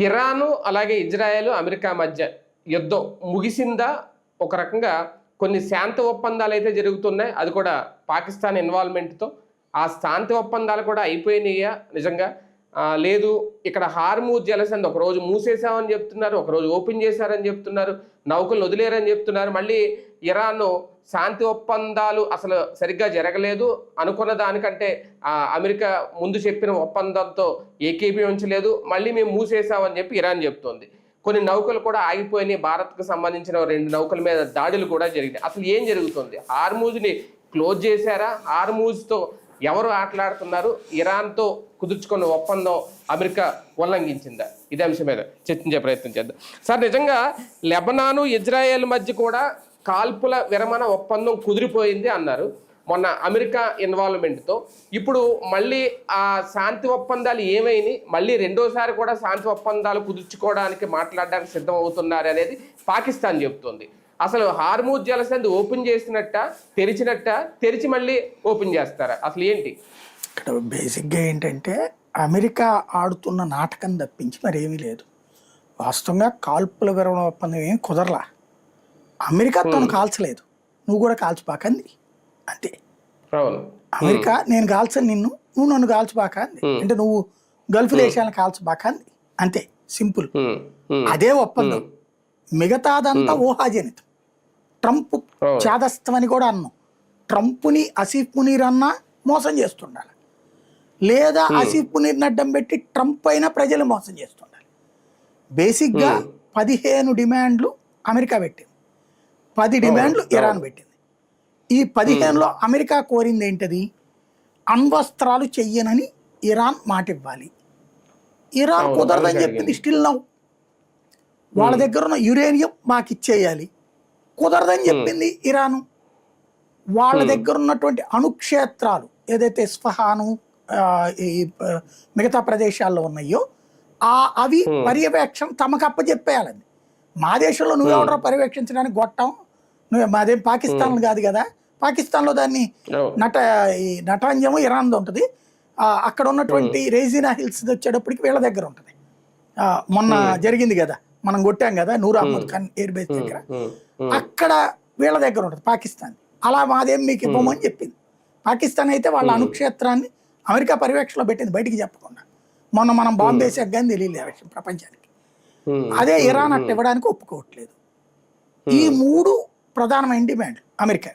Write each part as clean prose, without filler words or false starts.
Iran అలాగే Israel America మధ్య యుద్ధం ముగిసిందా? ఒక రకంగా కొన్ని శాంతి ఒప్పందాలు అయితే జరుగుతున్నాయి, అది కూడా పాకిస్తాన్ ఇన్వాల్వ్మెంట్తో. ఆ శాంతి ఒప్పందాలు కూడా అయిపోయినాయా నిజంగా? లేదు, ఇక్కడ హార్మూజ్ జలసంధి ఒకరోజు మూసేసామని చెప్తున్నారు, ఒకరోజు ఓపెన్ చేశారని చెప్తున్నారు, నౌకలు వదిలేరని చెప్తున్నారు. మళ్ళీ ఇరాన్ శాంతి ఒప్పందాలు అసలు సరిగ్గా జరగలేదు, అనుకున్న దానికంటే అమెరికా ముందు చెప్పిన ఒప్పందంతో ఏకీభవించలేదు, మళ్ళీ మేము మూసేసామని చెప్పి ఇరాన్ చెప్తోంది. కొన్ని నౌకలు కూడా ఆగిపోయినాయి, భారత్కు సంబంధించిన 2 నౌకల మీద దాడులు కూడా జరిగినాయి. అసలు ఏం జరుగుతుంది? హార్మూజ్ని క్లోజ్ చేశారా? హార్మూజ్తో ఎవరు ఆటలాడుతున్నారు? ఇరాన్తో కుదుర్చుకున్న ఒప్పందం అమెరికా ఉల్లంఘించిందా? ఇదే అంశం మీద చర్చించే ప్రయత్నం చేద్దాం. సార్, నిజంగా లెబనాను ఇజ్రాయెల్ మధ్య కూడా కాల్పుల విరమణ ఒప్పందం కుదిరిపోయింది అన్నారు మొన్న అమెరికా ఇన్వాల్వ్మెంట్తో. ఇప్పుడు మళ్ళీ ఆ శాంతి ఒప్పందాలు ఏమైనాయి? మళ్ళీ రెండోసారి కూడా శాంతి ఒప్పందాలు కుదుర్చుకోవడానికి మాట్లాడడానికి సిద్ధం అవుతున్నారు అనేది పాకిస్తాన్ చెబుతోంది. అసలు హార్మూజ్ జలసంధి ఓపెన్ చేసినట్ట, తెరిచి మళ్ళీ ఓపెన్ చేస్తారా? అసలు ఏంటి ఇక్కడ బేసిక్గా ఏంటంటే అమెరికా ఆడుతున్న నాటకం తప్పించి మరేమీ లేదు. వాస్తవంగా కాల్పుల విరమణ ఒప్పందం ఏం కుదరలా. అమెరికా తను కాల్చలేదు, నువ్వు కూడా కాల్చిపాకంది అంతే. అమెరికా నేను కాల్చను నిన్ను, నువ్వు నన్ను కాల్చిపాక అంది. అంటే నువ్వు గల్ఫ్ దేశాలను కాల్చిపాక అంది అంతే, సింపుల్. అదే ఒప్పందం. మిగతాదంతా ఊహాజనితం. ట్రంప్ చాదస్తమని కూడా అన్నాం. ట్రంప్ని ఆసిఫ్ మునీర్ అన్నా మోసం చేస్తుండాలి, లేదా ఆసిఫ్ మునీర్ని అడ్డం పెట్టి ట్రంప్ అయినా ప్రజలు మోసం చేస్తుండాలి. బేసిక్గా 15 డిమాండ్లు అమెరికా పెట్టింది, 10 డిమాండ్లు ఇరాన్ పెట్టింది. ఈ 15లో అమెరికా కోరింది ఏంటది? అణ్వస్త్రాలు చెయ్యనని ఇరాన్ మాట ఇవ్వాలి. ఇరాన్ కుదరదని చెప్పింది. స్టిల్ నౌ వాళ్ళ దగ్గర ఉన్న యురేనియం మాకు ఇచ్చేయాలి, కుదరదని చెప్పింది ఇరాను. వాళ్ళ దగ్గర ఉన్నటువంటి అణుక్షేత్రాలు ఏదైతే ఇస్ఫహాను ఈ మిగతా ప్రదేశాల్లో ఉన్నాయో అవి పర్యవేక్షణ తమకు అప్పచెప్పేయాలని. మా దేశంలో నువ్వెవడో పర్యవేక్షించడానికి గొట్టం, మాదేం పాకిస్తాన్ కాదు కదా. పాకిస్తాన్లో దాన్ని నటాంజము ఇరాన్ది ఉంటుంది. అక్కడ ఉన్నటువంటి రేజినా హిల్స్ వచ్చేటప్పటికి వీళ్ళ దగ్గర ఉంటుంది. మొన్న జరిగింది కదా, మనం కొట్టాం కదా నూర్ అహ్మద్ ఖాన్ ఎయిర్ బేస్ దగ్గర, అక్కడ వీళ్ళ దగ్గర ఉంటుంది పాకిస్తాన్. అలా మాదేం మీకు ఇవ్వమని చెప్పింది. పాకిస్తాన్ అయితే వాళ్ళ అణుక్షేత్రాన్ని అమెరికా పర్యవేక్షణలో పెట్టింది బయటికి చెప్పకుండా. మొన్న మనం బాంబే వేసాక కానీ తెలియలేదు ప్రపంచానికి. అదే ఇరాన్ అట్ట ఇవ్వడానికి ఒప్పుకోవట్లేదు. ఈ 3 ప్రధానమైన డిమాండ్ అమెరికా.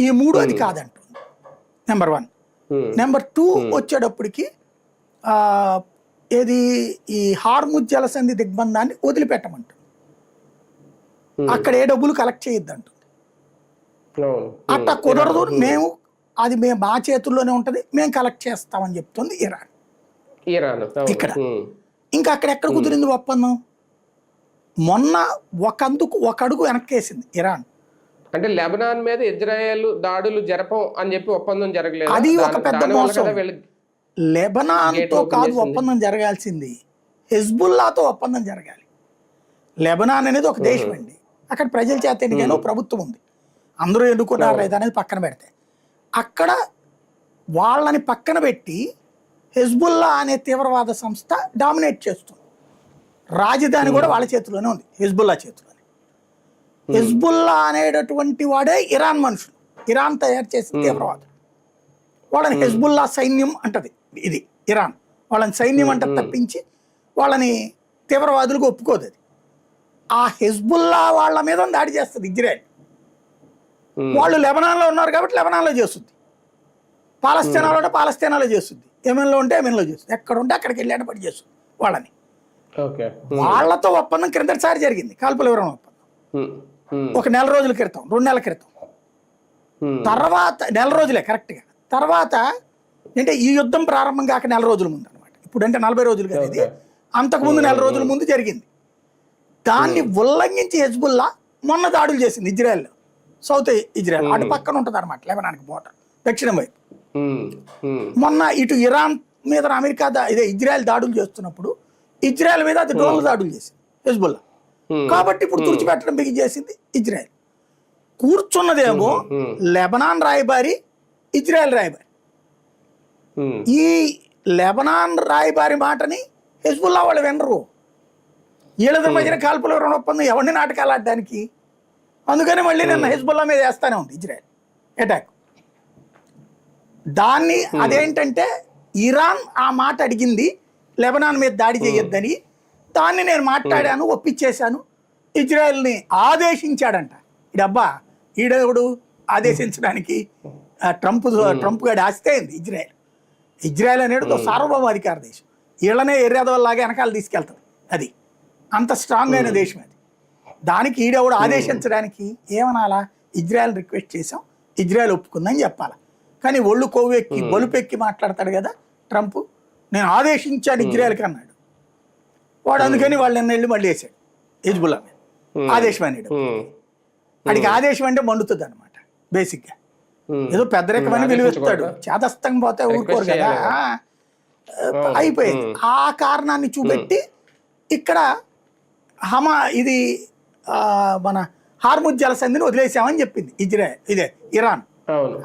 ఈ 3 అది కాదంటుంది నెంబర్ 1. నెంబర్ 2 వచ్చేటప్పటికి ఏది ఈ హార్ముజ్ జలసంధి దిగ్బంధాన్ని వదిలిపెట్టమంటుంది. అక్కడ ఏ డబ్బులు కలెక్ట్ చేయొద్దు అంటుంది. అట్లా కుదరదు, మేము మా చేతుల్లోనే ఉంటుంది, మేము కలెక్ట్ చేస్తామని చెప్తుంది ఇరాన్. ఇక్కడ ఇంకా అక్కడెక్కడ కుదిరింది ఒప్పందం? మొన్న ఒక అడుగు వెనక్కేసింది ఇరాన్. అంటే లెబనాన్ మీద ఇజ్రాయెల్ దాడులు జరపం అని చెప్పి ఒప్పందం జరగలేదు. అది ఒక పెద్ద మోసం. లెబనాన్తో కాదు ఒప్పందం జరగాల్సింది, హెజ్బుల్లాతో ఒప్పందం జరగాలి. లెబనాన్ అనేది ఒక దేశం అండి, అక్కడ ప్రజల చేత ఎన్నికైనా ప్రభుత్వం ఉంది, అందరూ ఎన్నుకున్నారు లేదా అనేది పక్కన పెడితే, అక్కడ వాళ్ళని పక్కన పెట్టి హెజ్బుల్లా అనే తీవ్రవాద సంస్థ డామినేట్ చేస్తుంది. రాజధాని కూడా వాళ్ళ చేతిలోనే ఉంది, హెజ్బుల్లా చేతిలోనే. హెజ్బుల్లా అనేటటువంటి వాడే ఇరాన్ మనుషులు, ఇరాన్ తయారు చేసిన తీవ్రవాదం. వాళ్ళని హెజ్బుల్లా సైన్యం అంటది ఇది ఇరాన్. వాళ్ళని సైన్యం అంటది తప్పించి వాళ్ళని తీవ్రవాదులకు ఒప్పుకోదు. అది ఆ హెజ్బుల్లా వాళ్ళ మీద దాడి చేస్తుంది ఇజ్రాయెల్. వాళ్ళు లెబనాన్లో ఉన్నారు కాబట్టి లెబనాన్లో చేస్తుంది, పాలస్తీనాలో ఉంటే పాలస్తీనాలో చేస్తుంది, యెమెన్లో ఉంటే యెమెన్లో చేస్తుంది, ఎక్కడ ఉంటే అక్కడికి వెళ్ళి పడి చేస్తుంది వాళ్ళని. వాళ్ళతో ఒప్పందం క్రిందటిసారి జరిగింది, కాల్పుల విరమణ ఒప్పందం. ఒక 1 నెల రోజుల క్రితం, 2 నెలల క్రితం. తర్వాత 1 నెల రోజులే కరెక్ట్గా. తర్వాత అంటే ఈ యుద్ధం ప్రారంభం కాక 1 నెల రోజుల ముందు అనమాట. ఇప్పుడు అంటే 40 రోజులు కదా ఇది, అంతకుముందు 1 నెల రోజుల ముందు జరిగింది. దాన్ని ఉల్లంఘించి హెజ్బుల్లా మొన్న దాడులు చేసింది ఇజ్రాయెల్లో, సౌత్ ఇజ్రాయెల్ అటు పక్కన ఉంటుంది అనమాట లెబనాన్కి బోర్డర్, దక్షిణం వైపు. మొన్న ఇటు ఇరాన్ మీద అమెరికా ఇజ్రాయెల్ దాడులు చేస్తున్నప్పుడు ఇజ్రాయెల్ మీద అది డ్రోన్లు దాడులు చేసింది హెజ్బుల్లా. కాబట్టి ఇప్పుడు తుడిచిపెట్టడం బిగించేసింది ఇజ్రాయెల్. కూర్చున్నదేమో లెబనాన్ రాయబారి, ఇజ్రాయెల్ రాయబారి. ఈ లెబనాన్ రాయబారి మాటని హెజ్బుల్లా వాళ్ళు వినరు. వీళ్ళిద్దరి మధ్యన కాల్పుల విరమణ ఒప్పందం ఎవరిని నాటకాలు ఆడడానికి. అందుకని మళ్ళీ నిన్న హెజ్బుల్లా మీద వేస్తానే ఉంది ఇజ్రాయెల్ అటాక్. దాన్ని అదేంటంటే ఇరాన్ ఆ మాట అడిగింది లెబనాన్ మీద దాడి చేయొద్దని. దాన్ని నేను మాట్లాడాను, ఒప్పించేశాను, ఇజ్రాయెల్ని ఆదేశించాడంట. ఈడబ్బా ఈడెవడు ఆదేశించడానికి? ట్రంప్ గాడి ఆస్తే అయింది ఇజ్రాయెల్ అనేది సార్వభౌమాధికార దేశం. వీళ్ళనే ఎర్రేదవల్లాగా వెనకాల తీసుకెళ్తుంది. అది అంత స్ట్రాంగ్ అయిన దేశం అది. దానికి ఈడెవడు ఆదేశించడానికి ఏమనాలా? ఇజ్రాయెల్ రిక్వెస్ట్ చేసాం, ఇజ్రాయెల్ ఒప్పుకుందని చెప్పాలా. కానీ ఒళ్ళు కొవ్వెక్కి బలుపెక్కి మాట్లాడతాడు కదా ట్రంప్. నేను ఆదేశించాను ఇజ్రాయెల్కి అన్నాడు వాడు. అందుకని వాళ్ళు నిన్న వెళ్ళి మళ్ళీ వేసాడు హెజ్బుల్లా మీద ఆదేశం అన్నాడు. వాడికి ఆదేశం అంటే మండుతుంది అనమాట బేసిక్గా. ఏదో పెద్ద రకమని విలువిస్తాడు, చేదస్తం పోతే ఊరుకోరు కదా. అయిపోయింది. ఆ కారణాన్ని చూపెట్టి ఇక్కడ ఇది మన హార్ముజ్ జలసంధిని వదిలేసామని చెప్పింది ఇదే ఇరాన్.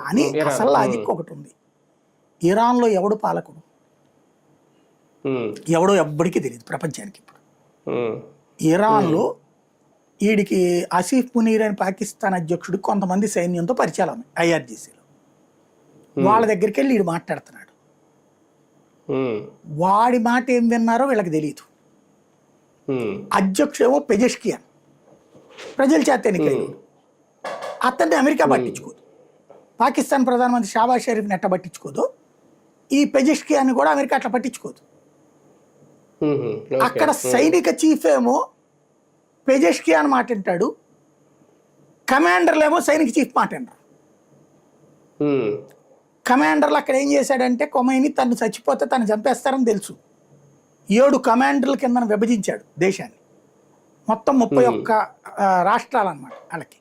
కానీ అసలు లాజిక్ ఒకటి ఉంది. ఇరాన్లో ఎవడు పాలకుడు ఎవడో ఎవ్వడికి తెలియదు ప్రపంచానికి. ఇప్పుడు ఇరాన్లో వీడికి ఆసిఫ్ మునీర్ అని పాకిస్తాన్ అధ్యక్షుడికి కొంతమంది సైన్యంతో పరిచయాలు ఉన్నాయి ఐఆర్జీసీలో. వాళ్ళ దగ్గరికి వెళ్ళి వీడు మాట్లాడుతున్నాడు. వాడి మాట ఏం విన్నారో వీళ్ళకి తెలియదు. అధ్యక్షుడేమో పెజెష్కియాన్, ప్రజల చేత ఎన్నికైన. అతన్ని అమెరికా పట్టించుకోదు. పాకిస్తాన్ ప్రధానమంత్రి షాబాజ్ షరీఫ్ని ఎట్ట పట్టించుకోదు, ఈ పెజెష్కియాన్ని కూడా అమెరికా అట్లా పట్టించుకోదు. అక్కడ సైనిక చీఫ్ ఏమో పెజెష్కియాన్ మాట వింటాడు, కమాండర్లేమో సైనిక చీఫ్ మాట వింటారు. కమాండర్లు అక్కడ ఏం చేశాడంటే కొమైని తను చచ్చిపోతే తను చంపేస్తారని తెలుసు. 7 కమాండర్ల కింద విభజించాడు దేశాన్ని. మొత్తం 31 రాష్ట్రాలు అన్నమాట వాళ్ళకి.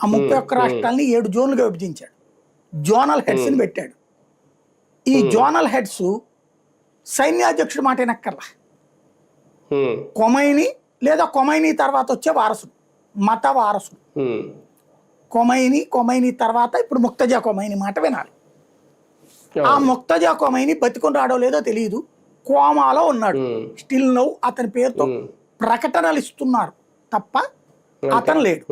ఆ 31 రాష్ట్రాలని 7 జోన్లుగా విభజించాడు. జోనల్ హెడ్స్ని పెట్టాడు. ఈ జోనల్ హెడ్స్ సైన్యాధ్యక్షుడు మాట వినక్కర్లా. కొమైని లేదా కొమైని తర్వాత వచ్చే వారసుడు, మత వారసుడు. కొమైని తర్వాత ఇప్పుడు ముక్తజా కొమైని మాట వినాలి. ఆ ముక్తజా కొమైని బతికొని రావడం లేదో తెలియదు, కోమాలో ఉన్నాడు. స్టిల్ నౌ అతని పేరుతో ప్రకటనలు ఇస్తున్నారు తప్ప అతను లేడు.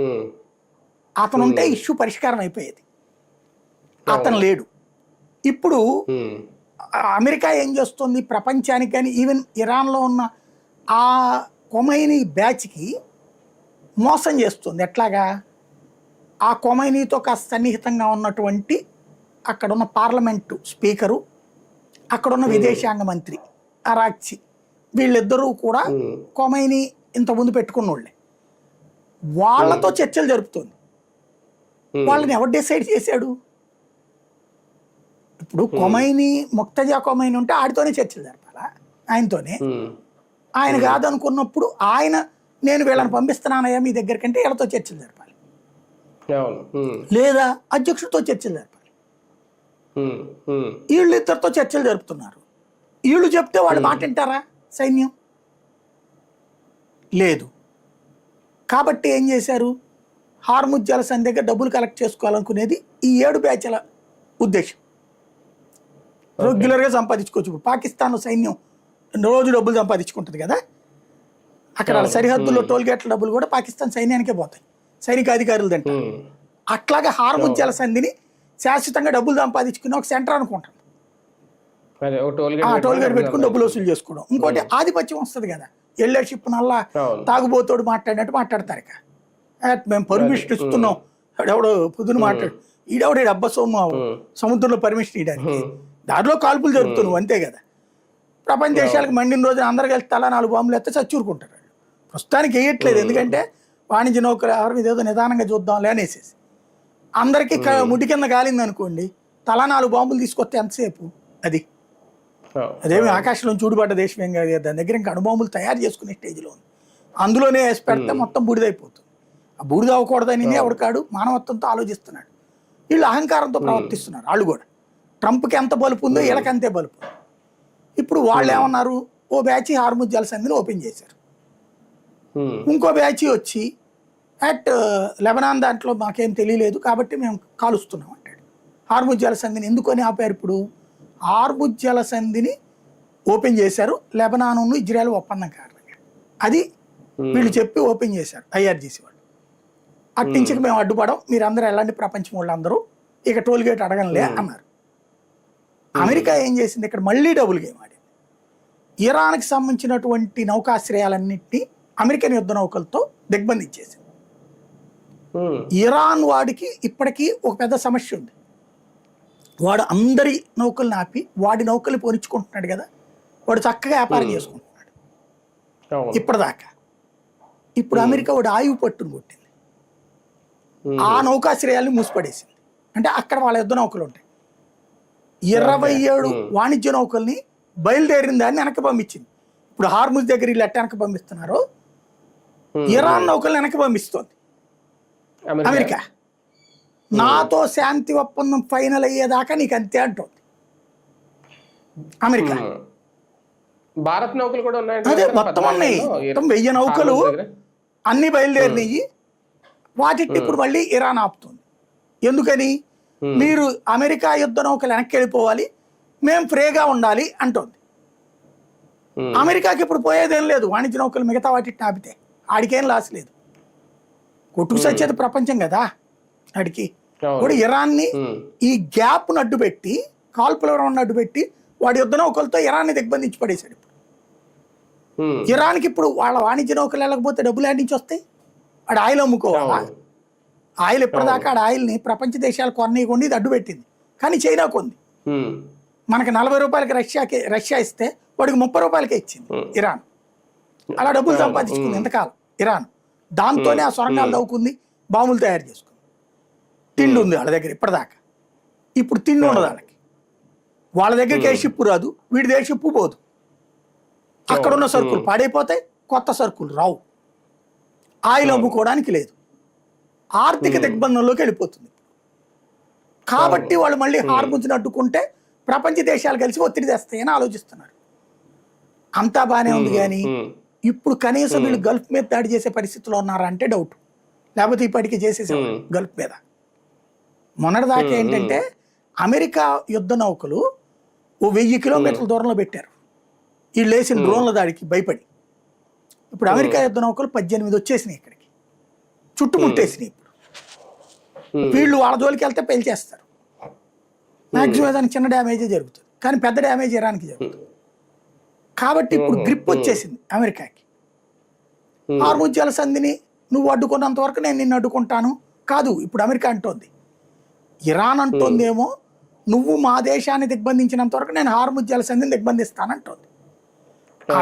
అతను ఉంటే ఇష్యూ పరిష్కారం అయిపోయేది. అతను లేడు. ఇప్పుడు అమెరికా ఏం చేస్తుంది ప్రపంచానికి కానీ ఈవెన్ ఇరాన్లో ఉన్న ఆ కొమైని బ్యాచ్కి మోసం చేస్తుంది. ఎట్లాగా? ఆ కొమైనీతో కాస్త సన్నిహితంగా ఉన్నటువంటి అక్కడున్న పార్లమెంటు స్పీకరు, అక్కడున్న విదేశాంగ మంత్రి అరాక్చి, వీళ్ళిద్దరూ కూడా కొమైని ఇంతకుముందు పెట్టుకున్నోళ్ళే. వాళ్ళతో చర్చలు జరుపుతుంది. వాళ్ళని ఎవరు డిసైడ్ చేశాడు? ఇప్పుడు కొమైని ముక్తజా కొమైని ఉంటే ఆడితోనే చర్చలు జరపాలా, ఆయనతోనే. ఆయన కాదనుకున్నప్పుడు ఆయన నేను వీళ్ళని పంపిస్తున్నానయ్యా మీ దగ్గరికంటే వీళ్ళతో చర్చలు జరపాలి, లేదా అధ్యక్షుడితో చర్చలు జరపాలి. వీళ్ళిద్దరితో చర్చలు జరుపుతున్నారు. వీళ్ళు చెప్తే వాళ్ళు మాట వింటారా సైన్యం? లేదు. కాబట్టి ఏం చేశారు? హార్ముజ్ జలసంధి దగ్గర డబ్బులు కలెక్ట్ చేసుకోవాలనుకునేది ఈ 7 బ్యాచ్ల ఉద్దేశం. రెగ్యులర్గా సంపాదించుకోవచ్చు. ఇప్పుడు పాకిస్తాన్ సైన్యం రోజు డబ్బులు సంపాదించుకుంటుంది కదా, అక్కడ వాళ్ళ సరిహద్దుల్లో టోల్గేట్ల డబ్బులు కూడా పాకిస్తాన్ సైన్యానికే పోతాయి, సైనిక అధికారులు తింటారు. అట్లాగే హార్ముజ్ జలసంధిని శాశ్వతంగా డబ్బులు సంపాదించుకుని ఒక సెంటర్ అనుకుంటాం. టోల్గేట్ పెట్టుకుని డబ్బులు వసూలు చేసుకోవడం. ఇంకోటి ఆధిపత్యం వస్తుంది కదా, వెళ్ళే షిప్ నల్లా తాగుబోతోడు మాట్లాడినట్టు మాట్లాడతారు. ఇక మేము పర్మిషన్ ఇస్తున్నాం, ఎవడో పొద్దున మాట్లాడు, ఈడెవడే డబ్బా సొమ్ము సముద్రంలో పర్మిషన్ ఇవ్వడానికి, దాంట్లో కాల్పులు జరుపుతున్నావు అంతే కదా. ప్రపంచ దేశాలకు మండిన రోజున అందరు కలిసి తలా 4 బాంబులు ఎత్తే చచ్చూరుకుంటారు. ప్రస్తుతానికి వేయట్లేదు, ఎందుకంటే వాణిజ్య నౌకలు ఎవరి మీద ఏదో నిదానంగా చూద్దాంలే అనేసేసి. అందరికీ ముడి కింద కాలింది అనుకోండి, తలా 4 బాంబులు తీసుకొస్తే ఎంతసేపు? అదేమి ఆకాశంలో చూడుబడ్డ దేశం ఏం కాదు. దాని దగ్గర ఇంకా అణుబాంబులు తయారు చేసుకునే స్టేజ్లో ఉంది. అందులోనే వేసి పెడితే మొత్తం బూడిదైపోతుంది. ఆ బూడిద అవ్వకూడదని ఎవడికాడు మానవత్వంతో ఆలోచిస్తున్నాడు. వీళ్ళు అహంకారంతో ప్రవర్తిస్తున్నారు. వాళ్ళు కూడా ట్రంప్కి ఎంత బలుపు ఉందో వీళ్ళకి అంతే బలుపు. ఇప్పుడు వాళ్ళు ఏమన్నారు? ఓ బ్యాచ్ హార్ముజ్ జలసంధిని ఓపెన్ చేశారు, ఇంకో బ్యాచ్ వచ్చి లెబనాన్ దాంట్లో మాకేం తెలియలేదు కాబట్టి మేము కాలుస్తున్నాం అంటాడు. హార్ముజ్ జలసంధిని ఎందుకని ఆపారు? ఇప్పుడు హార్ముజ్ జలసంధిని ఓపెన్ చేశారు లెబనాను ఇజ్రాయెల్ ఒప్పందం కారణంగా. అది వీళ్ళు చెప్పి ఓపెన్ చేశారు IRGC వాళ్ళు. అట్టించి మేము అడ్డుపడం, మీరందరూ ఎలాంటి ప్రపంచం వాళ్ళందరూ ఇక టోల్ గేట్ అడగనులే అన్నారు. అమెరికా ఏం చేసింది, ఇక్కడ మళ్ళీ డబుల్ గేమ్ ఆడింది. ఇరాన్కి సంబంధించినటువంటి నౌకాశ్రయాలన్నింటినీ అమెరికన్ యుద్ధ నౌకలతో దిగ్బంధించేసింది. ఇరాన్ వాడికి ఇప్పటికీ ఒక పెద్ద సమస్య ఉంది. వాడు అందరి నౌకల్ని ఆపి వాడి నౌకల్ని పోనిచ్చుకుంటున్నాడు కదా, వాడు చక్కగా వ్యాపారం చేసుకుంటున్నాడు ఇప్పటిదాకా. ఇప్పుడు అమెరికా వాడు ఆయువు పట్టును కొట్టింది, ఆ నౌకాశ్రయాల్ని మూసిపడేసింది. అంటే అక్కడ వాళ్ళ యుద్ధ నౌకలు ఉంటాయి. 27 వాణిజ్య నౌకల్ని బయలుదేరిన దాన్ని వెనక్కి పంపించింది. ఇప్పుడు హార్ముజ్ దగ్గర వీళ్ళు ఎట్ట వెనక్కి పంపిస్తున్నారో ఇరాన్ నౌకల్ని వెనక్కి పంపిస్తోంది అమెరికా. నాతో శాంతి ఒప్పందం ఫైనల్ అయ్యేదాకా నీకు అంతే అంటుంది అమెరికా. భారత్ నౌకలు కూడా ఉన్నాయి, అదే మొత్తం ఉన్నాయి. మొత్తం 1000 నౌకలు అన్ని బయలుదేరినాయి. వాటిని ఇప్పుడు మళ్ళీ ఇరాన్ ఆపుతుంది. ఎందుకని, మీరు అమెరికా యుద్ధ నౌకలు వెనక్కి వెళ్ళిపోవాలి, మేము ఫ్రీగా ఉండాలి అంటుంది. అమెరికాకి ఇప్పుడు పోయేదేం లేదు, వాణిజ్య నౌకలు మిగతా వాటిని ఆపితే ఆడికేం లాస్ లేదు. కొట్టుకు సచ్చేది ప్రపంచం కదా ఆడికి. ఇప్పుడు ఇరాన్ని ఈ గ్యాప్ అడ్డు పెట్టి, కాల్పుల అడ్డు పెట్టి వాడి యుద్ధ నౌకలతో ఇరాన్ని దిగ్బంధించి పడేశాడు. ఇరాన్కి ఇప్పుడు వాళ్ళ వాణిజ్య నౌకలు వెళ్ళకపోతే డబ్బులు ఆడి నుంచి వస్తాయి, ఆడు ఆయిల్ అమ్ముకోవాలా. ఆయిల్ ఇప్పటిదాకా ఆడ ఆయిల్ని ప్రపంచ దేశాలు కొన్నీ ఇది అడ్డు పెట్టింది, కానీ చైనా కొంది. మనకి 40 రూపాయలకి రష్యా ఇస్తే వాడికి 30 రూపాయలకే ఇచ్చింది ఇరాన్. అలా డబ్బులు సంపాదించుకుంది ఇంతకాలం ఇరాన్. దాంతోనే ఆ సొరంగాలు తవ్వుకుంది, బాంబులు తయారు చేసుకుంది. తిండి ఉంది వాళ్ళ దగ్గర ఇప్పటిదాకా. ఇప్పుడు తిండి ఉండదు వాళ్ళకి. వాళ్ళ దగ్గరికి ఏ షిప్పు రాదు, వీడి దగ్గర షిప్పు పోదు. అక్కడున్న సరుకులు పాడైపోతాయి, కొత్త సరుకులు రావు. ఆయిల్ అమ్ముకోవడానికి లేదు, ఆర్థిక దిగ్బంధంలోకి వెళ్ళిపోతుంది. కాబట్టి వాళ్ళు మళ్ళీ హార్ముజ్ని అడ్డుకుంటే ప్రపంచ దేశాలు కలిసి ఒత్తిడి తెస్తాయని ఆలోచిస్తున్నారు. అంతా బాగానే ఉంది, కానీ ఇప్పుడు కనీసం వీళ్ళు గల్ఫ్ మీద దాడి చేసే పరిస్థితిలో ఉన్నారా అంటే డౌట్. లేకపోతే ఇప్పటికీ చేసేసారు గల్ఫ్ మీద. మొన్నటిదాకా ఏంటంటే అమెరికా యుద్ధ నౌకలు ఓ 1000 కిలోమీటర్ల దూరంలో పెట్టారు వీళ్ళు వేసిన డ్రోన్ల దాడికి భయపడి. ఇప్పుడు అమెరికా యుద్ధ నౌకలు 18 వచ్చేసినాయి ఇక్కడికి, చుట్టుముట్టేసినాయి. ఇప్పుడు వీళ్ళు వాళ్ళ జోలికి వెళ్తే పెంచేస్తారు. మ్యాక్సిమం ఏదైనా చిన్న డ్యామేజే జరుగుతుంది, కానీ పెద్ద డ్యామేజ్ ఇరాన్కి జరుగుతుంది. కాబట్టి ఇప్పుడు గ్రిప్ వచ్చేసింది అమెరికాకి. హార్ముజ్ జలసంధిని నువ్వు అడ్డుకున్నంత వరకు నేను నిన్ను అడ్డుకుంటాను కాదు. ఇప్పుడు అమెరికా అంటోంది, ఇరాన్ అంటోందేమో నువ్వు మా దేశాన్ని దిగ్బంధించినంత వరకు నేను హార్ముజ్ జలసంధిని దిగ్బంధిస్తానంటోంది.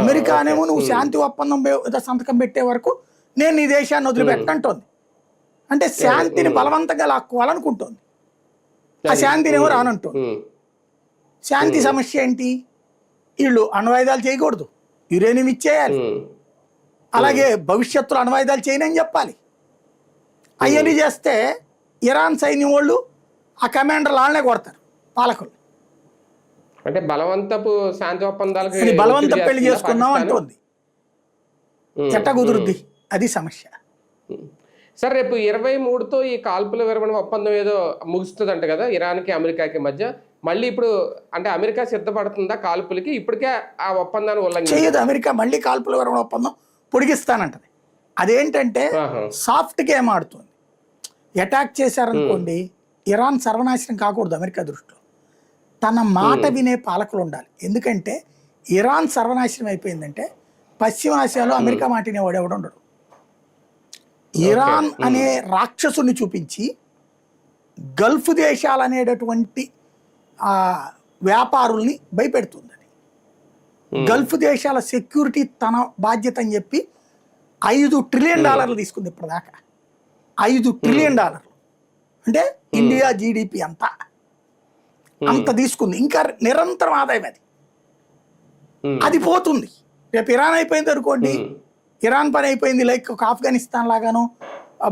అమెరికానేమో నువ్వు శాంతి ఒప్పందం సంతకం పెట్టే వరకు నేను నీ దేశాన్ని వదిలిపెట్టనంటోంది. అంటే శాంతిని బలవంతంగా లాక్కోవాలనుకుంటోంది. ఆ శాంతినేమో రానంటోంది. శాంతి సమస్య ఏంటి, వీళ్ళు అణ్వాయుధాలు చేయకూడదు, యురేనియం ఇచ్చేయాలి, అలాగే భవిష్యత్తులో అణ్వాయుధాలు చేయనని చెప్పాలి. అవన్నీ చేస్తే ఇరాన్ సైన్యం వాళ్ళు ఆ కమాండర్లు వాళ్ళనే కొడతారు, పాలకులు. అంటే బలవంతపు శాంతి ఒప్పందాలకు బలవంత పెళ్లి చేసుకున్నాం అంటోంది. ఎట్ట కుదురుద్ది, అది సమస్య. సార్ రేపు 23తో ఈ కాల్పుల విరమణ ఒప్పందం ఏదో ముగుస్తుందంట కదా ఇరాన్కి అమెరికాకి మధ్య. మళ్ళీ ఇప్పుడు అంటే అమెరికా సిద్ధపడుతుందా కాల్పులకి? ఇప్పటికే ఆ ఒప్పందాన్ని ఉల్లంఘన చేయదు అమెరికా. మళ్ళీ కాల్పుల విరమణ ఒప్పందం పొడిగిస్తానంటది. అదేంటంటే సాఫ్ట్ గేమ్ ఆడుతుంది. అటాక్ చేశారనుకోండి, ఇరాన్ సర్వనాశనం కాకూడదు అమెరికా దృష్టిలో. తన మాట వినే పాలకులు ఉండాలి. ఎందుకంటే ఇరాన్ సర్వనాశనం అయిపోయిందంటే పశ్చిమాసియాలో అమెరికా మాట వినేవాడు ఎవడు. ఇరాన్ అనే రాక్షసుని చూపించి గల్ఫ్ దేశాలు అనేటటువంటి వ్యాపారుల్ని భయపెడుతుంది. గల్ఫ్ దేశాల సెక్యూరిటీ తన బాధ్యత అని చెప్పి $5 ట్రిలియన్ తీసుకుంది ఇప్పటిదాకా. $5 ట్రిలియన్ అంటే ఇండియా జీడిపి అంత తీసుకుంది. ఇంకా నిరంతరం ఆదాయం అది పోతుంది. రేపు ఇరాన్ అయిపోయింది అనుకోండి, ఇరాన్ పని అయిపోయింది, లైక్ ఒక ఆఫ్ఘనిస్తాన్ లాగాను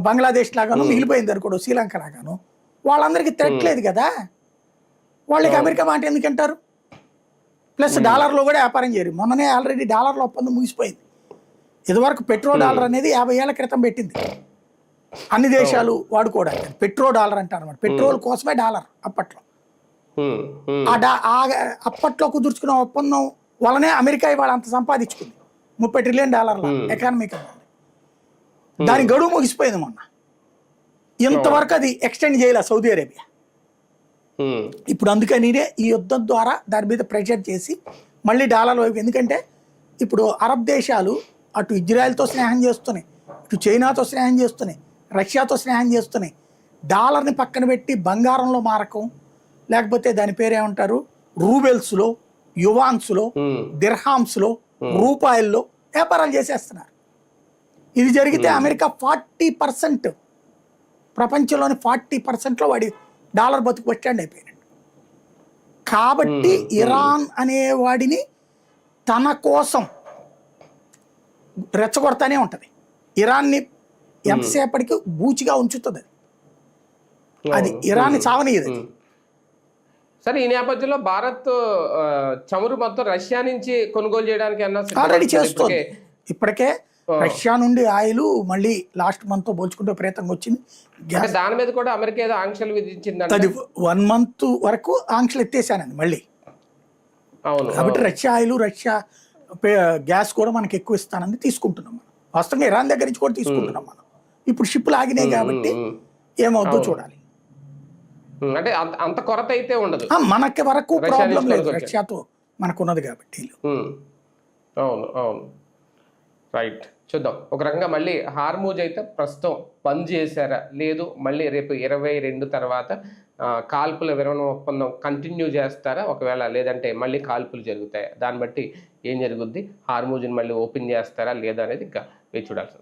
బంగ్లాదేశ్ లాగాను మిగిలిపోయింది అనుకోండి, శ్రీలంక లాగాను, వాళ్ళందరికీ థ్రెట్ లేదు కదా. వాళ్ళకి అమెరికా మాట ఎందుకంటారు? ప్లస్ డాలర్లో కూడా వ్యాపారం చేయరు. మొన్ననే ఆల్రెడీ డాలర్ల ఒప్పందం ముగిసిపోయింది. ఇదివరకు $1 అనేది 50 ఏళ్ల క్రితం పెట్టింది అన్ని దేశాలు వాడుకోవడానికి. $1 అంటారు అన్నమాట. పెట్రోల్ కోసమే డాలర్ అప్పట్లో. అప్పట్లో కుదుర్చుకున్న ఒప్పందం వల్లనే అమెరికా ఇవాళ అంత సంపాదించుకుంది. $30 ట్రిలియన్ ఎకానమీ కింద ఉంది. దాని గడువు ముగిసిపోయింది మొన్న. ఇంతవరకు అది ఎక్స్టెండ్ చేయలే సౌదీ అరేబియా. ఇప్పుడు అందుకని ఈ యుద్ధం ద్వారా దాని మీద ప్రెషర్ చేసి మళ్ళీ డాలర్ వైపు, ఎందుకంటే ఇప్పుడు అరబ్ దేశాలు అటు ఇజ్రాయెల్తో స్నేహం చేస్తున్నాయి, ఇటు చైనాతో స్నేహం చేస్తున్నాయి, రష్యాతో స్నేహం చేస్తున్నాయి. డాలర్ని పక్కన పెట్టి బంగారంలో మారకం, లేకపోతే దాని పేరేమంటారు రూబెల్స్లో, యువాన్స్లో, దిర్హామ్స్లో, రూపాయల్లో వ్యాపారాలు చేసేస్తున్నారు. ఇది జరిగితే అమెరికా 40%, ప్రపంచంలోని 40%లో వాడి డాలర్ బతుకు స్టాండ్ అయిపోయినాడు. కాబట్టి ఇరాన్ అనే వాడిని తన కోసం రెచ్చగొడతానే ఉంటుంది. ఇరాన్ని ఎంతసేపటికి బూచిగా ఉంచుతుంది అది ఇరాన్ని చావనీయదు. సరే, ఈ నేపథ్యంలో భారత్ చమురు మొత్తం రష్యా నుంచి కొనుగోలు చేయడానికి ఆల్రెడీ చేస్తుంది. ఇప్పటికే రష్యా నుండి ఆయిల్ మళ్ళీ లాస్ట్ మంత్ తో పోల్చుకుంటే విపరీతంగా వచ్చింది. దాని మీద కూడా అమెరికా ఏదో ఆంక్షలు విధించింది. అది 1 month వరకు ఆంక్షలు ఎత్తేసానండి మళ్ళీ. అవును. కాబట్టి రష్యా ఆయిల్, రష్యా గ్యాస్ కూడా మనకి ఎక్కువ ఇస్తానని తీసుకుంటున్నాం మనం. వాస్తవంగా ఇరాన్ దగ్గర నుంచి కూడా తీసుకుంటున్నాం మనం. ఇప్పుడు షిప్లు ఆగినాయి కాబట్టి ఏమవుతుందో చూడాలి. అంటే అంత కొరత అయితే ఉండదు మనకి వరకు, ప్రాబ్లం లేదు రష్యాతో మనకున్నది కాబట్టి. అవును అవును, రైట్. చూద్దాం. ఒక రకంగా మళ్ళీ హార్మూజ్ అయితే ప్రస్తుతం బంద్ చేశారా లేదు, మళ్ళీ రేపు 22 తర్వాత కాల్పుల విరమణ ఒప్పందం కంటిన్యూ చేస్తారా, ఒకవేళ లేదంటే మళ్ళీ కాల్పులు జరుగుతాయి, దాన్ని బట్టి ఏం జరుగుద్ది, హార్మూజ్ని మళ్ళీ ఓపెన్ చేస్తారా లేదా అనేది ఇంకా వేచి చూడాల్సింది.